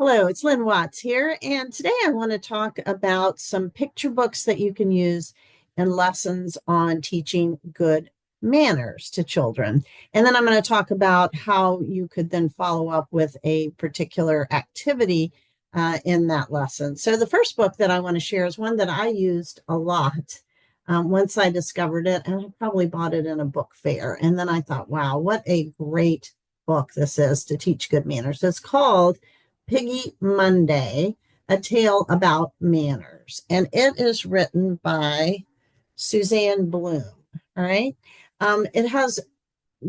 Hello, it's Lynn Watts here, and today I want to talk about some picture books that you can use in lessons on teaching good manners to children. And then I'm going to talk about how you could then follow up with a particular activity in that lesson. So, the first book that I want to share is one that I used a lot once I discovered it, and I probably bought it in a book fair. And then I thought, wow, what a great book this is to teach good manners. It's called Piggy Monday, A Tale About Manners. And it is written by Suzanne Bloom. All right. It has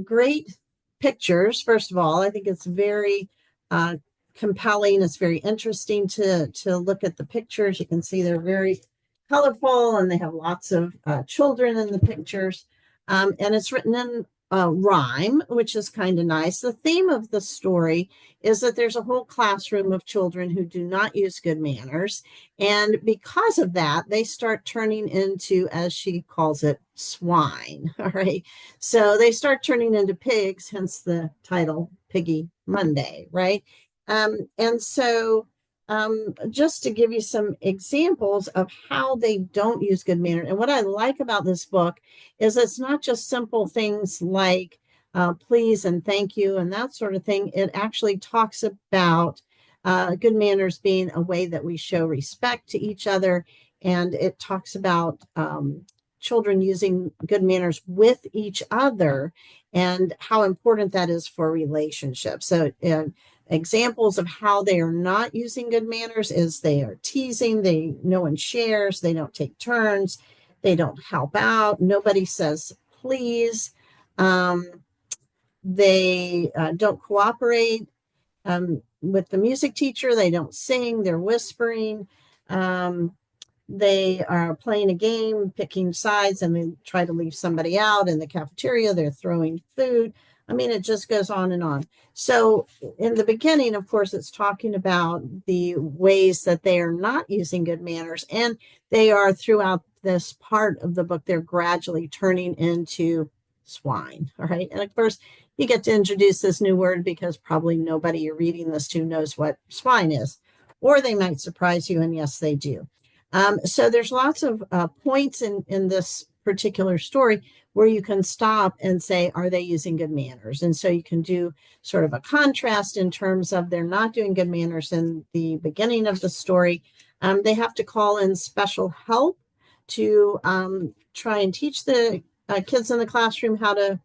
great pictures, first of all. I think it's very uh, compelling. It's very interesting to look at the pictures. You can see they're very colorful and they have lots of children in the pictures. And it's written in rhyme, which is kind of nice. The theme of the story is that there's a whole classroom of children who do not use good manners. And because of that, they start turning into, as she calls it, swine. All right. So they start turning into pigs, hence the title Piggy Monday, right? Just to give you some examples of how they don't use good manners, and what I like about this book is it's not just simple things like please and thank you and that sort of thing. It actually talks about good manners being a way that we show respect to each other, and it talks about children using good manners with each other and how important that is for relationships. So, examples of how they are not using good manners is they are teasing, no one shares, they don't take turns, they don't help out, nobody says please, um, they don't cooperate with the music teacher, they don't sing, they're whispering. They are playing a game, picking sides, and they try to leave somebody out in the cafeteria. They're throwing food. I mean, it just goes on and on. So, in the beginning, of course, it's talking about the ways that they are not using good manners, and they are throughout this part of the book, they're gradually turning into swine. All right. And of course, you get to introduce this new word because probably nobody you're reading this to knows what swine is, or they might surprise you, and yes, they do. So there's lots of points in this particular story where you can stop and say, are they using good manners? And so you can do sort of a contrast in terms of they're not doing good manners in the beginning of the story. They have to call in special help to try and teach the kids in the classroom how to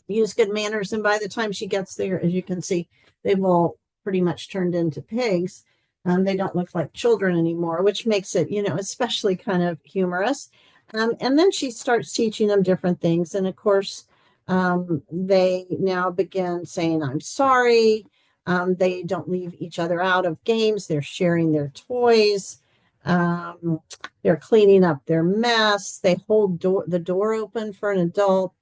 use good manners. And by the time she gets there, as you can see, they've all pretty much turned into pigs. They don't look like children anymore, which makes it, especially kind of humorous. And then she starts teaching them different things. And of course, they now begin saying, I'm sorry. They don't leave each other out of games. They're sharing their toys. They're cleaning up their mess. They hold the door open for an adult.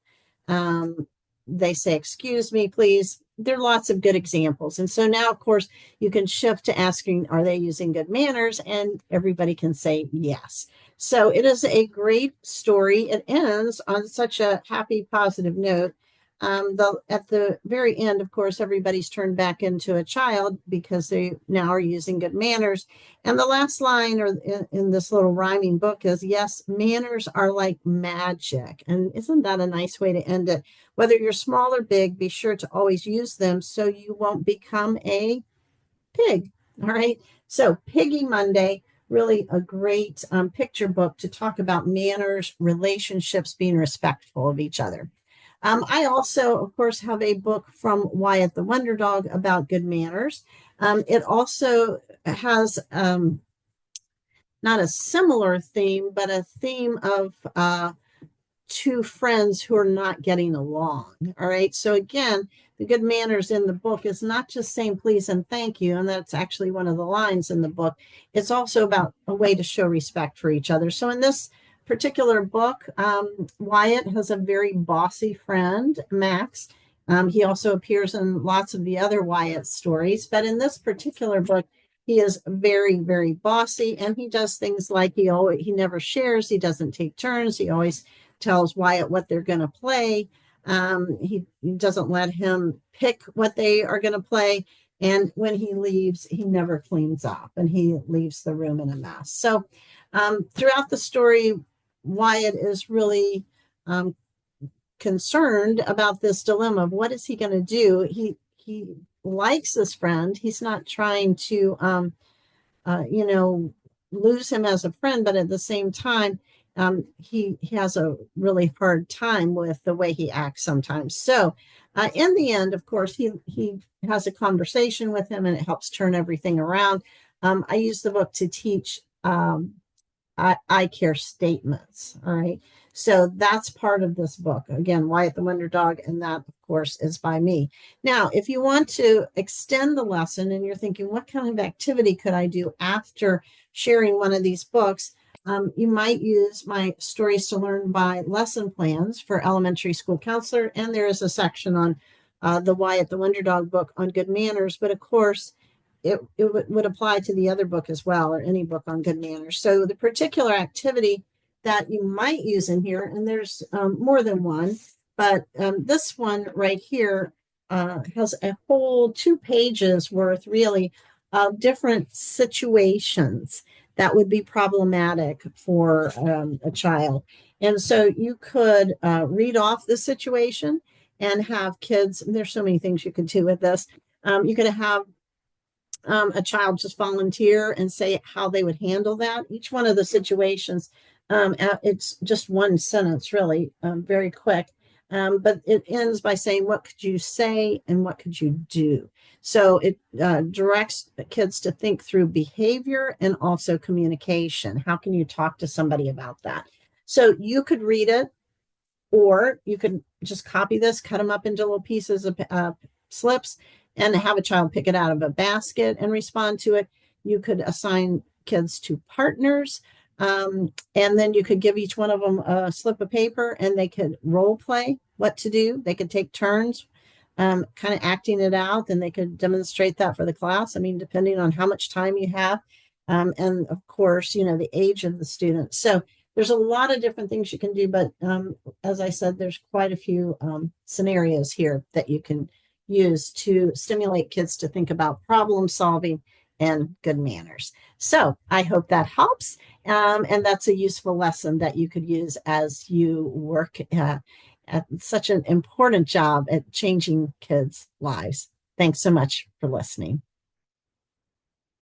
Um, they say, excuse me, please. There are lots of good examples. And so now, of course, you can shift to asking, are they using good manners? And everybody can say yes. So it is a great story. It ends on such a happy, positive note. At the very end, of course, everybody's turned back into a child because they now are using good manners. And the last line or in this little rhyming book is, yes, manners are like magic. And isn't that a nice way to end it? Whether you're small or big, be sure to always use them so you won't become a pig. All right. So Piggy Monday, really a great picture book to talk about manners, relationships, being respectful of each other. I also, of course, have a book from Wyatt the Wonder Dog about good manners. It also has not a similar theme, but a theme of two friends who are not getting along. All right. So again, the good manners in the book is not just saying please and thank you. And that's actually one of the lines in the book. It's also about a way to show respect for each other. So in this particular book, Wyatt has a very bossy friend, Max. He also appears in lots of the other Wyatt stories. But in this particular book, he is very, very bossy, and he does things like he never shares. He doesn't take turns. He always tells Wyatt what they're going to play. He doesn't let him pick what they are going to play. And when he leaves, he never cleans up and he leaves the room in a mess. So throughout the story, Wyatt is really concerned about this dilemma of what is he going to do. He likes his friend. He's not trying to you know, lose him as a friend, but at the same time, he has a really hard time with the way he acts sometimes. So, in the end, of course, he has a conversation with him, and it helps turn everything around. I use the book to teach I care statements. All right. So that's part of this book. Again, Wyatt the Wonder Dog, and that, of course, is by me. Now, if you want to extend the lesson and you're thinking, what kind of activity could I do after sharing one of these books? You might use my Stories to Learn by lesson plans for elementary school counselor. And there is a section on the Wyatt the Wonder Dog book on good manners. But of course, it would apply to the other book as well, or any book on good manners. So the particular activity that you might use in here, and there's more than one, but this one right here has a whole 2 pages worth, really, of different situations that would be problematic for a child. And so you could read off the situation and have kids, and there's so many things you could do with this. You could have a child just volunteer and say how they would handle that. Each one of the situations, it's just one sentence, really, very quick. But it ends by saying, what could you say and what could you do? So it directs kids to think through behavior and also communication. How can you talk to somebody about that? So you could read it, or you could just copy this, cut them up into little pieces of slips, and have a child pick it out of a basket and respond to it. You could assign kids to partners, and then you could give each one of them a slip of paper, and they could role play what to do. They could take turns kind of acting it out, and they could demonstrate that for the class. I mean, depending on how much time you have, and of course, you know, the age of the student. So there's a lot of different things you can do, but as I said, there's quite a few scenarios here that you can use to stimulate kids to think about problem solving and good manners. So I hope that helps. And that's a useful lesson that you could use as you work at such an important job at changing kids' lives. Thanks so much for listening.